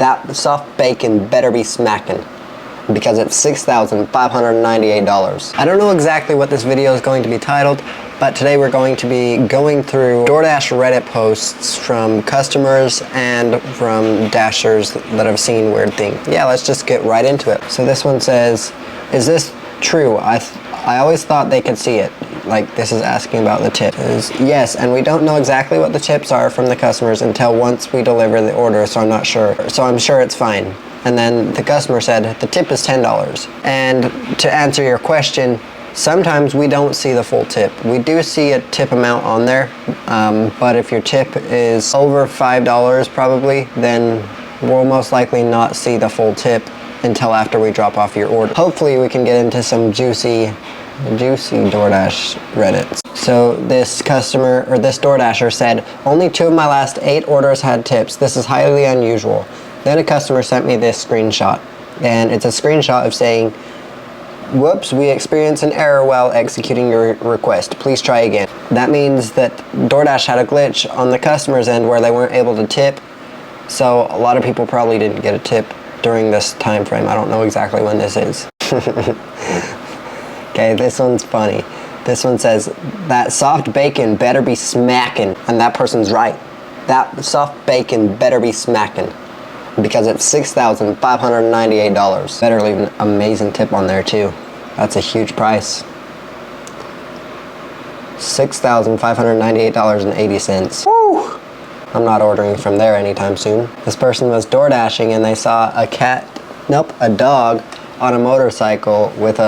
That soft bacon better be smacking, because it's $6,598. I don't know exactly what this video is going to be titled, but today we're going to be going through DoorDash Reddit posts from customers and from Dashers that have seen weird things. Yeah, let's just get right into it. So this one says, is this true? I always thought they could see it. Like, this is asking about the tip. Yes, and we don't know exactly what the tips are from the customers until once we deliver the order, so I'm not sure. So I'm sure it's fine. And then the customer said, the tip is $10. And to answer your question, sometimes we don't see the full tip. We do see a tip amount on there, but if your tip is over $5 probably, then we'll most likely not see the full tip until after we drop off your order. Hopefully we can get into some juicy DoorDash Reddits. So this customer, or this DoorDasher said, only 2 of my last 8 orders had tips. This is highly unusual. Then a customer sent me this screenshot, and it's a screenshot of saying, whoops, we experienced an error while executing your request. Please try again. That means that DoorDash had a glitch on the customer's end where they weren't able to tip. So a lot of people probably didn't get a tip during this time frame. I don't know exactly when this is. Okay, this one's funny. This one says, that soft bacon better be smacking. And that person's right. That soft bacon better be smacking, because it's $6,598. Better leave an amazing tip on there too. That's a huge price. $6,598.80. Woo! I'm not ordering from there anytime soon. This person was door dashing and they saw a dog on a motorcycle with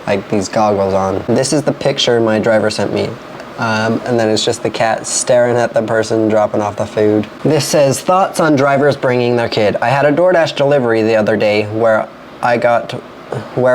like these goggles on. This is the picture my driver sent me. And then it's just the cat staring at the person dropping off the food. This says, thoughts on drivers bringing their kid. I had a DoorDash delivery the other day where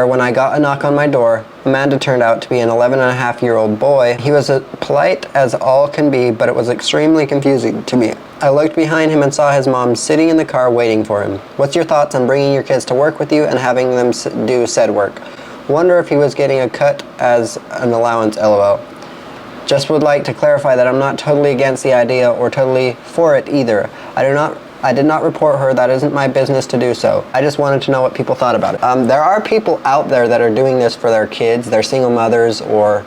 when I got a knock on my door, Amanda turned out to be an 11-and-a-half-year-old boy. He was as polite as all can be, but it was extremely confusing to me. I looked behind him and saw his mom sitting in the car waiting for him. What's your thoughts on bringing your kids to work with you and having them do said work? Wonder if he was getting a cut as an allowance, lol. Just would like to clarify that I'm not totally against the idea or totally for it either. I did not report her. That isn't my business to do so. I just wanted to know what people thought about it. There are people out there that are doing this for their kids. They're single mothers, or,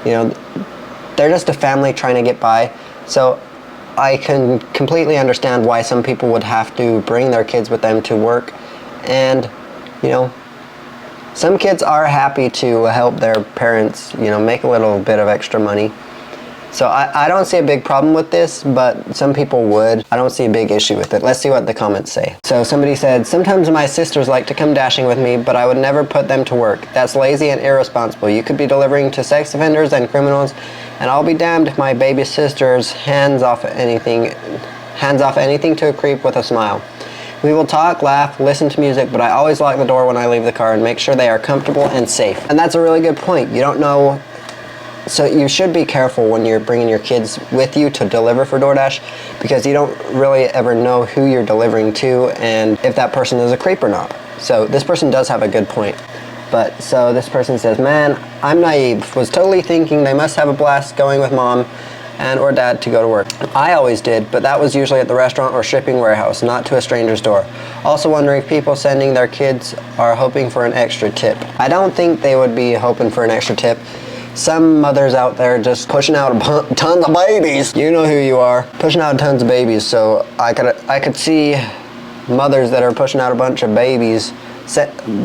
you know, they're just a family trying to get by. So I can completely understand why some people would have to bring their kids with them to work. And, you know, some kids are happy to help their parents, you know, make a little bit of extra money. So I don't see a big problem with this, but some people would. I don't see a big issue with it. Let's see what the comments say. So somebody said, sometimes my sisters like to come dashing with me, but I would never put them to work. That's lazy and irresponsible. You could be delivering to sex offenders and criminals, and I'll be damned if my baby sister's hands off anything to a creep with a smile. We will talk, laugh, listen to music, but I always lock the door when I leave the car and make sure they are comfortable and safe. And that's a really good point. You don't know, so you should be careful when you're bringing your kids with you to deliver for DoorDash, because you don't really ever know who you're delivering to and if that person is a creep or not. So this person does have a good point. But so this person says, man, I'm naive. Was totally thinking they must have a blast going with mom and or dad to go to work. I always did, but that was usually at the restaurant or shipping warehouse, not to a stranger's door. Also wondering if people sending their kids are hoping for an extra tip. I don't think they would be hoping for an extra tip. Some mothers out there just pushing out tons of babies. You know who you are. Pushing out tons of babies. So I could see mothers that are pushing out a bunch of babies,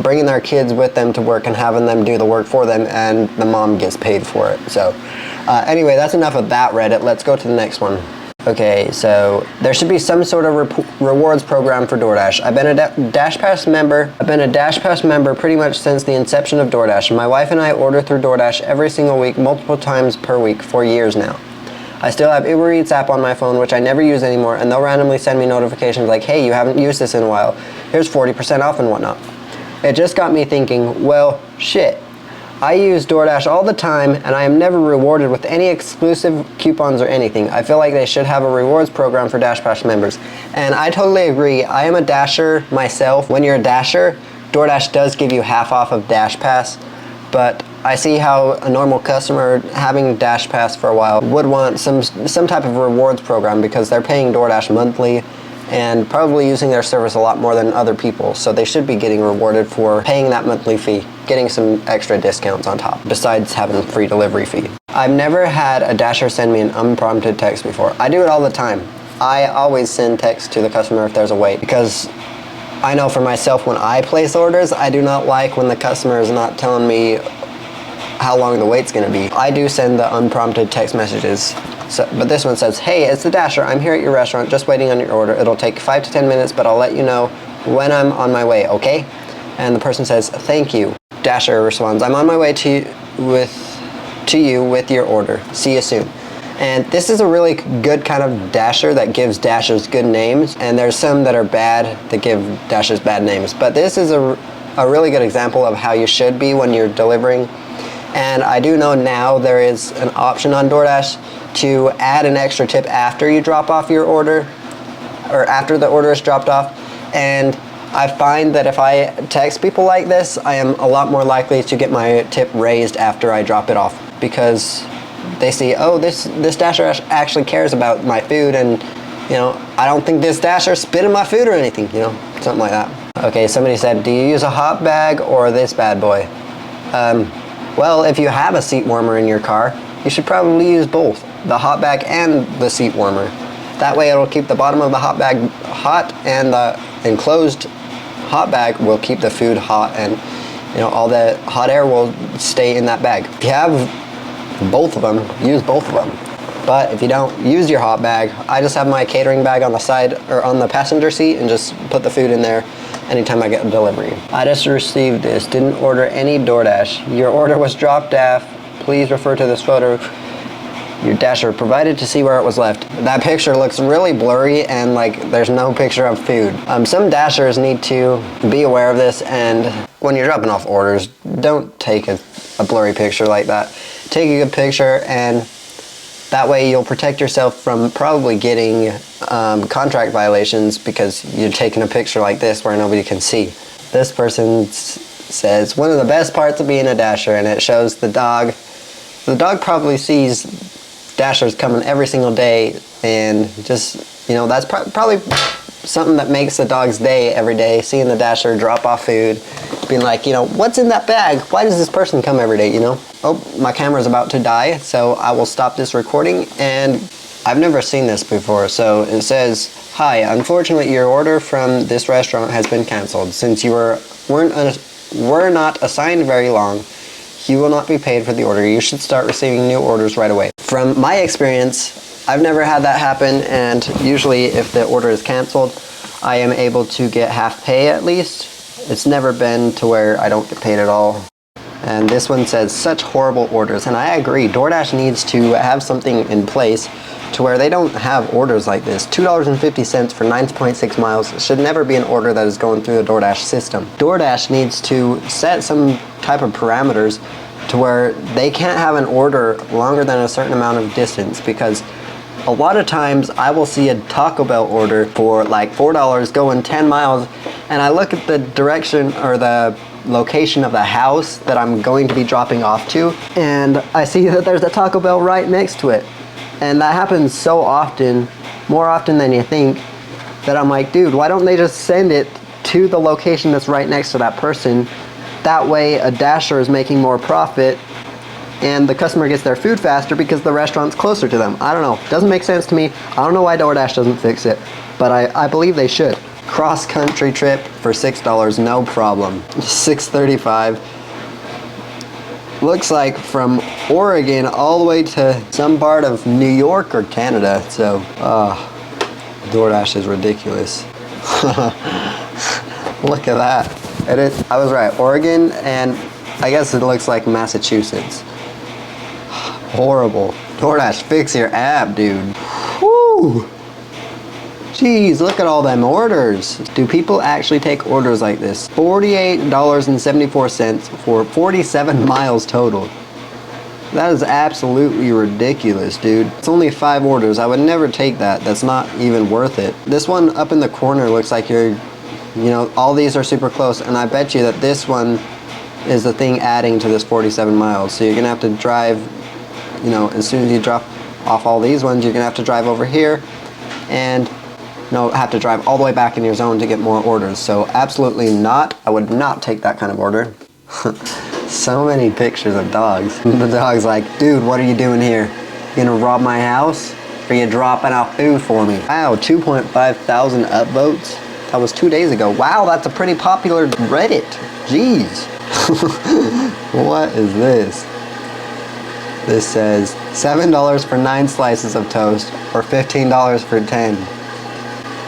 bringing their kids with them to work and having them do the work for them, and the mom gets paid for it. So anyway, that's enough of that Reddit. Let's go to the next one. Okay, so there should be some sort of rewards program for DoorDash. I've been a Dash Pass member pretty much since the inception of DoorDash. My wife and I order through DoorDash every single week, multiple times per week, for years now. I still have Uber Eats app on my phone, which I never use anymore, and they'll randomly send me notifications like, hey, you haven't used this in a while. Here's 40% off and whatnot. It just got me thinking, well, shit. I use DoorDash all the time, and I am never rewarded with any exclusive coupons or anything. I feel like they should have a rewards program for Dash Pass members. And I totally agree. I am a Dasher myself. When you're a Dasher, DoorDash does give you half off of Dash Pass, but I see how a normal customer having Dash Pass for a while would want some type of rewards program, because they're paying DoorDash monthly, and probably using their service a lot more than other people. So they should be getting rewarded for paying that monthly fee, getting some extra discounts on top, besides having a free delivery fee. I've never had a Dasher send me an unprompted text before. I do it all the time. I always send text to the customer if there's a wait, because I know for myself when I place orders, I do not like when the customer is not telling me how long the wait's gonna be. I do send the unprompted text messages. So, but this one says, hey, it's the Dasher. I'm here at your restaurant just waiting on your order. It'll take 5 to 10 minutes, but I'll let you know when I'm on my way, okay? And the person says, thank you. Dasher responds, I'm on my way to you with your order. See you soon. And this is a really good kind of Dasher that gives Dashers good names, and there's some that are bad that give Dashers bad names. But this is a really good example of how you should be when you're delivering. And I do know now there is an option on DoorDash to add an extra tip after you drop off your order, or after the order is dropped off. And I find that if I text people like this, I am a lot more likely to get my tip raised after I drop it off, because they see, oh, this Dasher actually cares about my food, and you know, I don't think this Dasher spit in my food or anything, you know, something like that. Okay, somebody said, do you use a hot bag or this bad boy? Well, if you have a seat warmer in your car, you should probably use both, the hot bag and the seat warmer. That way it'll keep the bottom of the hot bag hot, and the enclosed hot bag will keep the food hot, and you know, all the hot air will stay in that bag. If you have both of them, use both of them. But if you don't, use your hot bag. I just have my catering bag on the side, or on the passenger seat, and just put the food in there anytime I get a delivery. I just received this, didn't order any DoorDash. Your order was dropped off. Please refer to this photo your Dasher provided to see where it was left. That picture looks really blurry, and like there's no picture of food. Some Dashers need to be aware of this, and when you're dropping off orders, don't take a blurry picture like that. Take a good picture, and that way you'll protect yourself from probably getting contract violations, because you're taking a picture like this where nobody can see. This person says, one of the best parts of being a Dasher, and it shows the dog. The dog probably sees Dashers coming every single day, and just, you know, that's probably something that makes the dog's day every day, seeing the Dasher drop off food, being like, you know, what's in that bag? Why does this person come every day, you know? Oh, my camera's about to die, so I will stop this recording. And I've never seen this before. So it says, hi, unfortunately your order from this restaurant has been canceled. Since you were not assigned very long, you will not be paid for the order. You should start receiving new orders right away. From my experience, I've never had that happen, and usually if the order is canceled, I am able to get half pay at least. It's never been to where I don't get paid at all. And this one says, such horrible orders. And I agree, DoorDash needs to have something in place to where they don't have orders like this. $2.50 for 9.6 miles should never be an order that is going through the DoorDash system. DoorDash needs to set some type of parameters to where they can't have an order longer than a certain amount of distance, because a lot of times I will see a Taco Bell order for like $4 going 10 miles, and I look at the direction or the location of the house that I'm going to be dropping off to, and I see that there's a Taco Bell right next to it. And that happens so often, more often than you think, that I'm like, dude, why don't they just send it to the location that's right next to that person? That way a Dasher is making more profit, and the customer gets their food faster because the restaurant's closer to them. I don't know, doesn't make sense to me. I don't know why DoorDash doesn't fix it, but I believe they should. Cross-country trip for $6, no problem. $6.35. Looks like from Oregon all the way to some part of New York or Canada. So, DoorDash is ridiculous. Look at that. It is, I was right, Oregon, and I guess it looks like Massachusetts. Horrible. DoorDash, fix your app, dude. Whew. Jeez, look at all them orders. Do people actually take orders like this? $48.74 for 47 miles total. That is absolutely ridiculous, dude. It's only 5 orders. I would never take that. That's not even worth it. This one up in the corner looks like you know, all these are super close, and I bet you that this one is the thing adding to this 47 miles. So you're gonna have to drive, you know, as soon as you drop off all these ones, you're gonna have to drive over here, and have to drive all the way back in your zone to get more orders. So absolutely not. I would not take that kind of order. So many pictures of dogs. The dog's like, dude, what are you doing here? You gonna rob my house? Or are you dropping out food for me? Wow, 2.5 thousand upvotes. That was 2 days ago. Wow, that's a pretty popular Reddit. Jeez. What is this? This says $7 for 9 slices of toast or $15 for 10.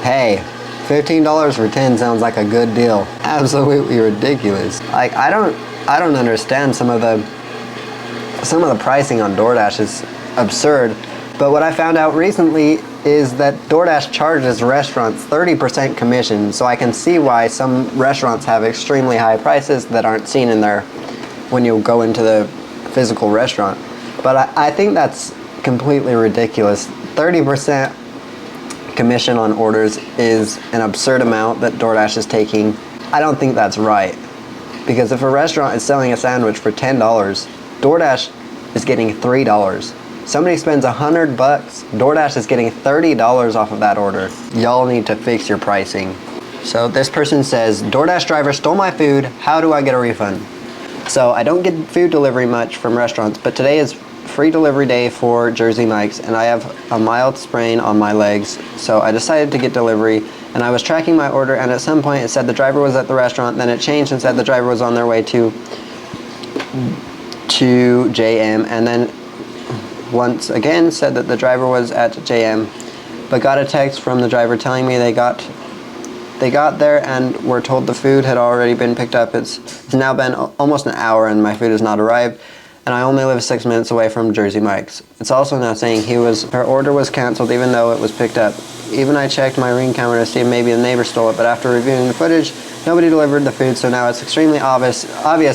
Hey, $15 for 10 sounds like a good deal. Absolutely ridiculous. Like, I don't understand some of the pricing on DoorDash is absurd. But what I found out recently is that DoorDash charges restaurants 30% commission, so I can see why some restaurants have extremely high prices that aren't seen in there when you go into the physical restaurant. But I think that's completely ridiculous. 30% commission on orders is an absurd amount that DoorDash is taking. I don't think that's right. Because if a restaurant is selling a sandwich for $10, DoorDash is getting $3. Somebody spends $100, DoorDash is getting $30 off of that order. Y'all need to fix your pricing. So this person says, DoorDash driver stole my food, how do I get a refund? So I don't get food delivery much from restaurants, but today is free delivery day for Jersey Mike's, and I have a mild sprain on my legs, so I decided to get delivery, and I was tracking my order, and at some point it said the driver was at the restaurant, then it changed and said the driver was on their way to JM, and then once again said that the driver was at JM, but got a text from the driver telling me they got there and were told the food had already been picked up. It's now been almost an hour and my food has not arrived, and I only live 6 minutes away from Jersey Mike's. It's also now saying her order was canceled even though it was picked up. Even I checked my Ring camera to see if maybe the neighbor stole it, but after reviewing the footage, nobody delivered the food, so now it's extremely obvious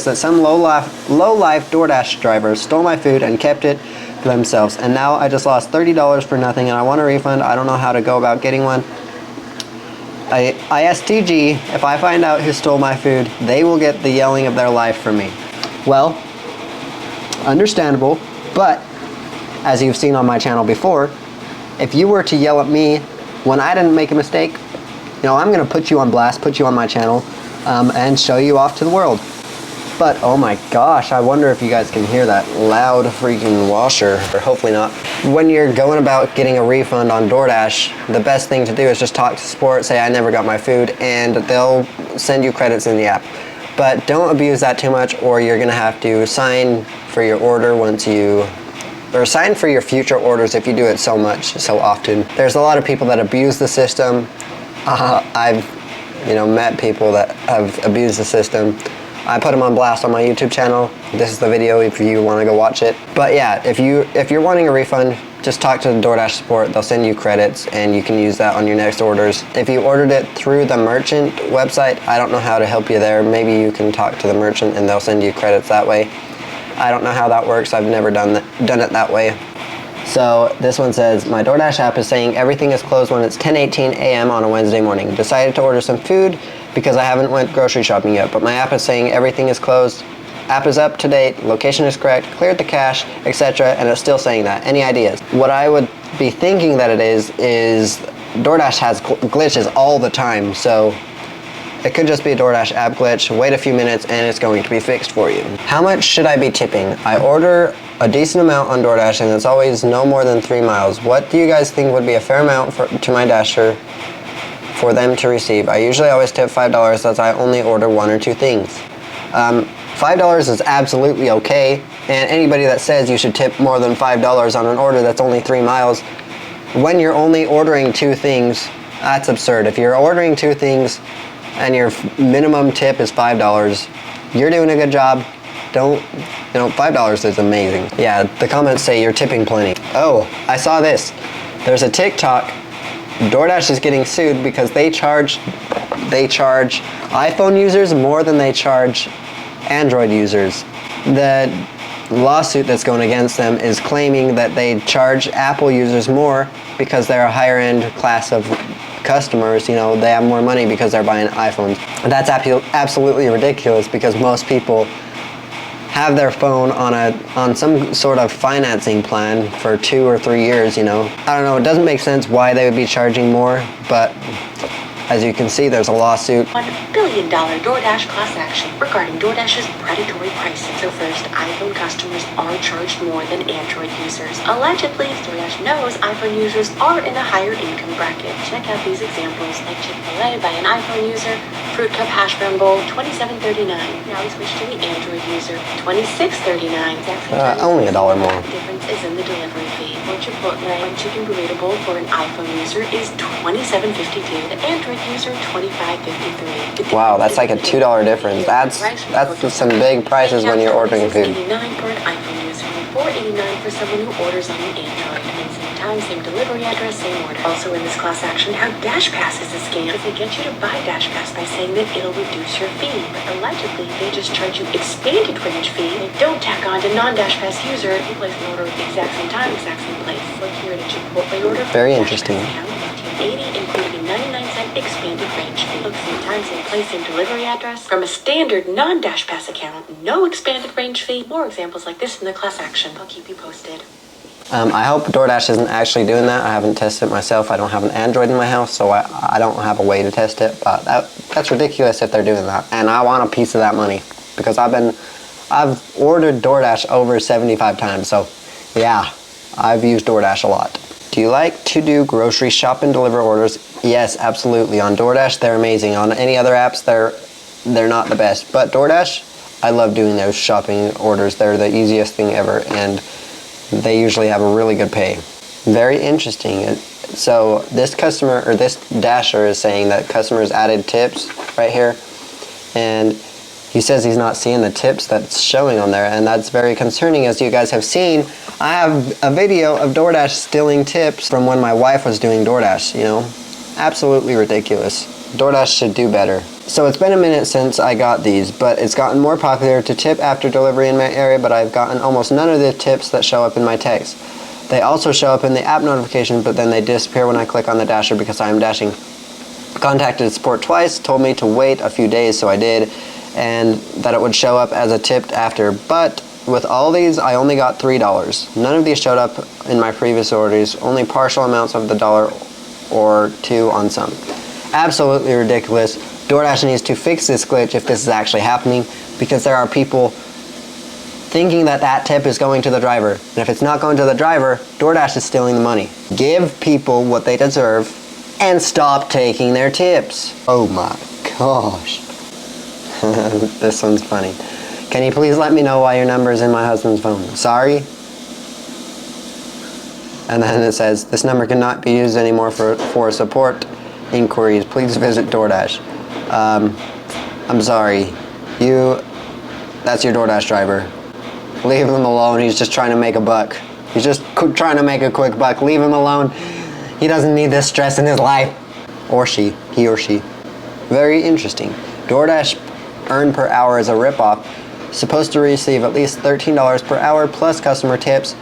that some low-life DoorDash driver stole my food and kept it for themselves. And now I just lost $30 for nothing, and I want a refund. I don't know how to go about getting one. ISTG, if I find out who stole my food, they will get the yelling of their life from me. Well, understandable, but as you've seen on my channel before, if you were to yell at me when I didn't make a mistake, I'm going to put you on blast, put you on my channel, and show you off to the world. But oh my gosh, I wonder if you guys can hear that loud freaking washer, or hopefully not. When you're going about getting a refund on DoorDash, the best thing to do is just talk to support, say I never got my food, and they'll send you credits in the app. But don't abuse that too much, or you're gonna have to sign for your order or sign for your future orders if you do it so often. There's a lot of people that abuse the system. I've met people that have abused the system. I put them on blast on my YouTube channel. This is the video if you want to go watch it. But yeah, if you're wanting a refund, just talk to the DoorDash support. They'll send you credits and you can use that on your next orders. If you ordered it through the merchant website, I don't know how to help you there. Maybe you can talk to the merchant and they'll send you credits that way. I don't know how that works. I've never done it that way. So this one says, my DoorDash app is saying everything is closed when it's 10:18 a.m. on a Wednesday morning. Decided to order some food because I haven't went grocery shopping yet, but my app is saying everything is closed. App is up to date, location is correct, cleared the cache, etc., and it's still saying that. Any ideas? What I would be thinking that it is DoorDash has glitches all the time, so it could just be a DoorDash app glitch. Wait a few minutes and it's going to be fixed for you. How much should I be tipping? I order a decent amount on DoorDash and it's always no more than 3 miles. What do you guys think would be a fair amount to my Dasher for them to receive? I usually always tip $5 as I only order 1 or 2 things. $5 is absolutely okay, and anybody that says you should tip more than $5 on an order that's only 3 miles, when you're only ordering 2 things, that's absurd. If you're ordering 2 things and your minimum tip is $5, you're doing a good job. $5 is amazing. Yeah, the comments say you're tipping plenty. Oh, I saw this. There's a TikTok. DoorDash is getting sued because they charge iPhone users more than they charge Android users. The lawsuit that's going against them is claiming that they charge Apple users more because they're a higher end class of customers. They have more money because they're buying iPhones. That's absolutely ridiculous because most people have their phone on some sort of financing plan for 2 or 3 years, you know. I don't know, it doesn't make sense why they would be charging more, but as you can see, there's a lawsuit. $1 billion DoorDash class action regarding DoorDash's predatory pricing. So first, iPhone customers are charged more than Android users. Allegedly, DoorDash knows iPhone users are in a higher income bracket. Check out these examples, like Chick-fil-A by an iPhone user, Fruit Cup Hash Brown Bowl, $27.39. Now we switch to the Android user, $26.39. Only $1 more. The difference is in the delivery fee. For Chipotle, one chicken burrito bowl for an iPhone user is $27.52. The Android user, $25.53. Wow, that's like a $2 difference. That's some big prices when you're ordering food. $89 for an iPhone user, $4.89 for someone who orders on the Android. And same time, same delivery address, same order. Also in this class action, how Dash Pass is a scam. Because they get you to buy Dash Pass by saying that it'll reduce your fee. But allegedly, they just charge you expanded range fee. They don't tack on to non-Dash Pass user. You place an order at the exact same time, exact same place. Look here at a Chipotle order. Very interesting. $18.80, including 99-cent expanded range fee. Look, same time, same place, same delivery address. From a standard non-Dash Pass account, no expanded range fee. More examples like this in the class action. I'll keep you posted. I hope DoorDash isn't actually doing that. I haven't tested it myself. I don't have an Android in my house, so I don't have a way to test it. But that's ridiculous if they're doing that. And I want a piece of that money because I've ordered DoorDash over 75 times. So yeah, I've used DoorDash a lot. Do you like to do grocery shop and deliver orders? Yes, absolutely. On DoorDash, they're amazing. On any other apps, they're not the best. But DoorDash, I love doing those shopping orders. They're the easiest thing ever, and they usually have a really good pay. Very interesting. So this customer, or this Dasher, is saying that customers added tips right here, and he says he's not seeing the tips that's showing on there, and that's very concerning. As you guys have seen, I have a video of DoorDash stealing tips from when my wife was doing DoorDash, you know. Absolutely ridiculous. DoorDash should do better. So it's been a minute since I got these, but it's gotten more popular to tip after delivery in my area, but I've gotten almost none of the tips that show up in my text. They also show up in the app notifications, but then they disappear when I click on the Dasher because I am dashing. Contacted support twice, told me to wait a few days, so I did, and that it would show up as a tip after, but with all these, I only got $3. None of these showed up in my previous orders, only partial amounts of the $1 or $2 on some. Absolutely ridiculous. DoorDash needs to fix this glitch if this is actually happening, because there are people thinking that that tip is going to the driver. And if it's not going to the driver, DoorDash is stealing the money. Give people what they deserve and stop taking their tips. Oh my gosh. This one's funny. Can you please let me know why your number is in my husband's phone? Sorry. And then it says, this number cannot be used anymore for support inquiries. Please visit DoorDash. I'm sorry. That's your DoorDash driver. Leave him alone. He's just trying to make a buck. He's just trying to make a quick buck. Leave him alone. He doesn't need this stress in his life. Or she. He or she. Very interesting. DoorDash earn per hour is a ripoff. Supposed to receive at least $13 per hour plus customer tips.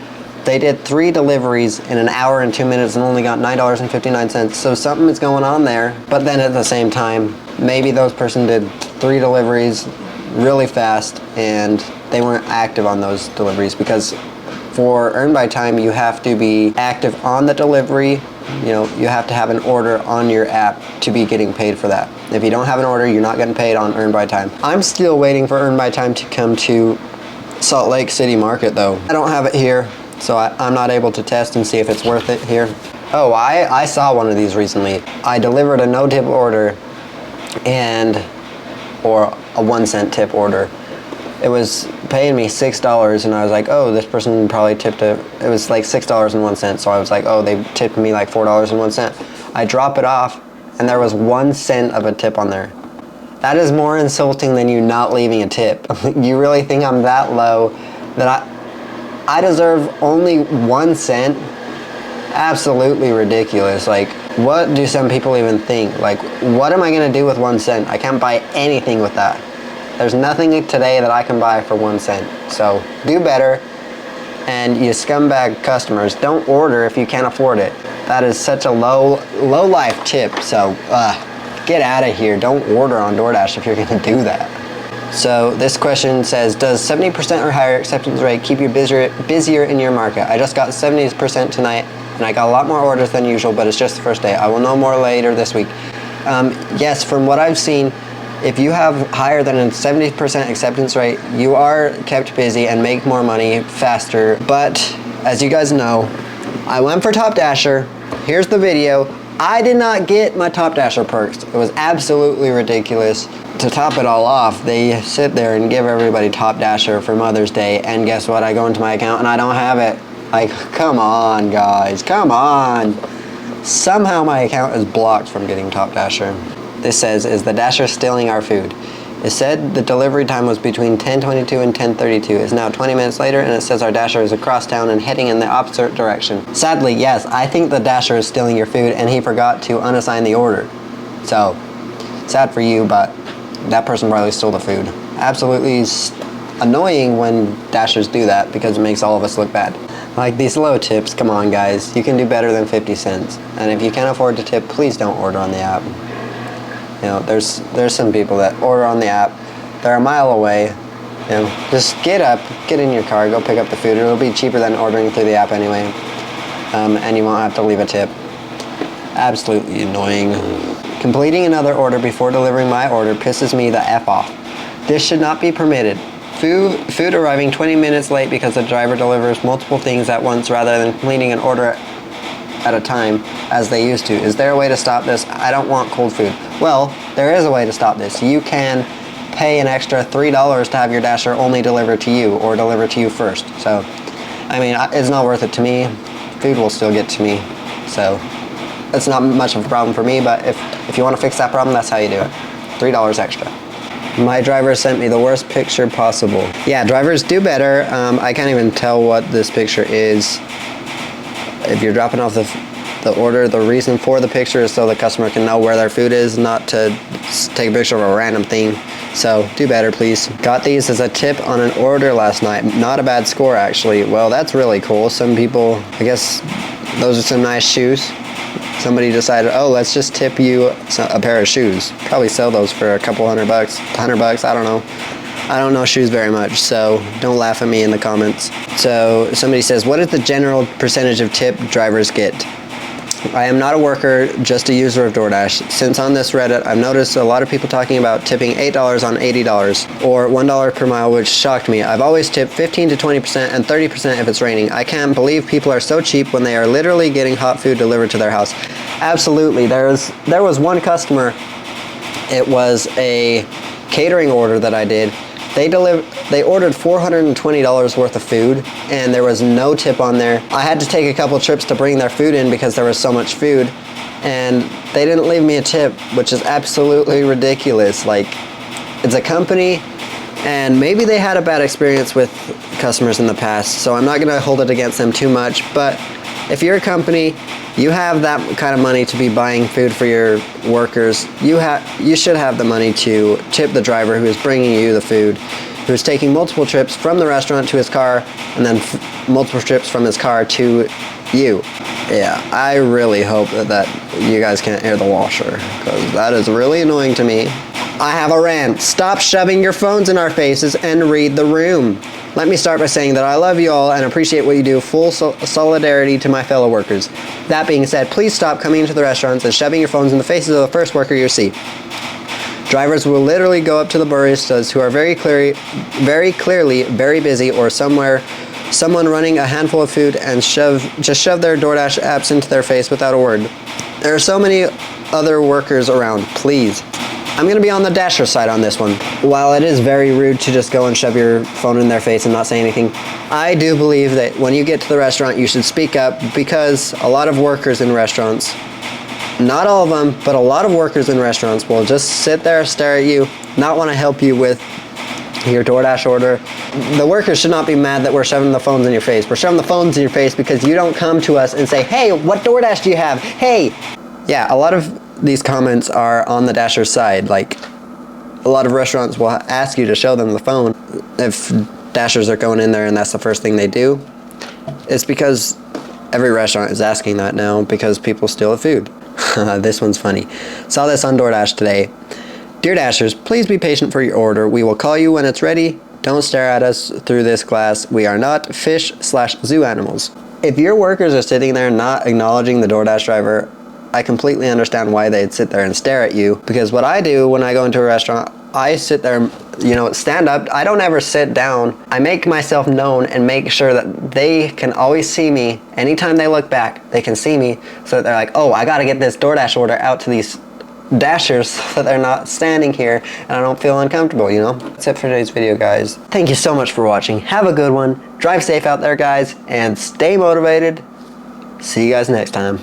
They did 3 deliveries in an hour and 2 minutes and only got $9.59. So something is going on there. But then at the same time, maybe those person did 3 deliveries really fast and they weren't active on those deliveries, because for Earn by Time, you have to be active on the delivery. You know, you have to have an order on your app to be getting paid for that. If you don't have an order, you're not getting paid on Earn by Time. I'm still waiting for Earn by Time to come to Salt Lake City Market though. I don't have it here, so I'm not able to test and see if it's worth it here. Oh, I saw one of these recently. I delivered a no-tip order or a 1-cent tip order. It was paying me $6, and I was like, oh, this person probably tipped it was like $6.01, so I was like, oh, they tipped me like $4.01. I drop it off, and there was 1 cent of a tip on there. That is more insulting than you not leaving a tip. You really think I'm that low that I deserve only 1 cent? Absolutely ridiculous. Like, what do some people even think? Like, what am I gonna do with 1 cent? I can't buy anything with that. There's nothing today that I can buy for 1 cent. So do better. And you scumbag customers, don't order if you can't afford it. That is such a low life tip. So get out of here. Don't order on DoorDash if you're gonna do that. So this question says, does 70% or higher acceptance rate keep you busier in your market? I just got 70% tonight, and I got a lot more orders than usual, but it's just the first day. I will know more later this week. Yes, from what I've seen, if you have higher than a 70% acceptance rate, you are kept busy and make more money faster. But as you guys know, I went for Top Dasher. Here's the video. I did not get my Top Dasher perks. It was absolutely ridiculous. To top it all off, they sit there and give everybody Top Dasher for Mother's Day, and guess what? I go into my account and I don't have it. Like, come on, guys, come on. Somehow my account is blocked from getting Top Dasher. This says, is the Dasher stealing our food? It said the delivery time was between 10:22 and 10:32. It's now 20 minutes later, and it says our Dasher is across town and heading in the opposite direction. Sadly, yes, I think the Dasher is stealing your food, and he forgot to unassign the order. So, sad for you, but that person probably stole the food. Absolutely annoying when Dashers do that, because it makes all of us look bad. Like these low tips, come on guys, you can do better than 50 cents. And if you can't afford to tip, please don't order on the app. You know, there's some people that order on the app, they're a mile away. You know, just get up, get in your car, go pick up the food. It'll be cheaper than ordering through the app anyway. And you won't have to leave a tip. Absolutely annoying. Completing another order before delivering my order pisses me the F off. This should not be permitted. Food arriving 20 minutes late because the driver delivers multiple things at once rather than completing an order at a time as they used to. Is there a way to stop this? I don't want cold food. Well, there is a way to stop this. You can pay an extra $3 to have your Dasher only delivered to you, or delivered to you first. So, I mean, it's not worth it to me. Food will still get to me. So, it's not much of a problem for me, but if you want to fix that problem, that's how you do it. $3 extra. My driver sent me the worst picture possible. Yeah, drivers do better. I can't even tell what this picture is. If you're dropping off the order, the reason for the picture is so the customer can know where their food is, not to take a picture of a random thing. So do better, please. Got these as a tip on an order last night. Not a bad score, actually. Well, that's really cool. Some people, I guess those are some nice shoes. Somebody decided, oh, let's just tip you a pair of shoes. Probably sell those for a couple $100, $100, I don't know. I don't know shoes very much, so don't laugh at me in the comments. So somebody says, what is the general percentage of tip drivers get? I am not a worker, just a user of DoorDash. Since on this Reddit, I've noticed a lot of people talking about tipping $8 on $80, or $1 per mile, which shocked me. I've always tipped 15 to 20% and 30% if it's raining. I can't believe people are so cheap when they are literally getting hot food delivered to their house. Absolutely. There was one customer, it was a catering order that I did. They ordered $420 worth of food, and there was no tip on there. I had to take a couple trips to bring their food in because there was so much food, and they didn't leave me a tip, which is absolutely ridiculous. Like, it's a company, and maybe they had a bad experience with customers in the past, so I'm not going to hold it against them too much, but if you're a company, you have that kind of money to be buying food for your workers. You should have the money to tip the driver who is bringing you the food, who is taking multiple trips from the restaurant to his car, and then multiple trips from his car to you. Yeah, I really hope that you guys can't air the washer, because that is really annoying to me. I have a rant. Stop shoving your phones in our faces and read the room. Let me start by saying that I love you all and appreciate what you do. Full solidarity to my fellow workers. That being said, please stop coming into the restaurants and shoving your phones in the faces of the first worker you see. Drivers will literally go up to the baristas, who are very clearly very busy, or someone running a handful of food, and just shove their DoorDash apps into their face without a word. There are so many other workers around. Please. I'm going to be on the Dasher side on this one. While it is very rude to just go and shove your phone in their face and not say anything, I do believe that when you get to the restaurant, you should speak up, because a lot of workers in restaurants, not all of them, but a lot of workers in restaurants will just sit there, stare at you, not want to help you with your DoorDash order. The workers should not be mad that we're shoving the phones in your face. We're shoving the phones in your face because you don't come to us and say, hey, what DoorDash do you have? Hey! Yeah, a lot of these comments are on the Dasher side. Like, a lot of restaurants will ask you to show them the phone if Dashers are going in there and that's the first thing they do. It's because every restaurant is asking that now, because people steal the food. This one's funny. Saw this on DoorDash today. Dear Dashers, please be patient for your order. We will call you when it's ready. Don't stare at us through this glass. We are not fish/zoo animals. If your workers are sitting there not acknowledging the DoorDash driver, I completely understand why they'd sit there and stare at you, because what I do when I go into a restaurant, I sit there, stand up. I don't ever sit down. I make myself known and make sure that they can always see me. Anytime they look back, they can see me, so that they're like, oh, I gotta get this DoorDash order out to these Dashers so that they're not standing here and I don't feel uncomfortable, That's it for today's video, guys. Thank you so much for watching. Have a good one. Drive safe out there, guys, and stay motivated. See you guys next time.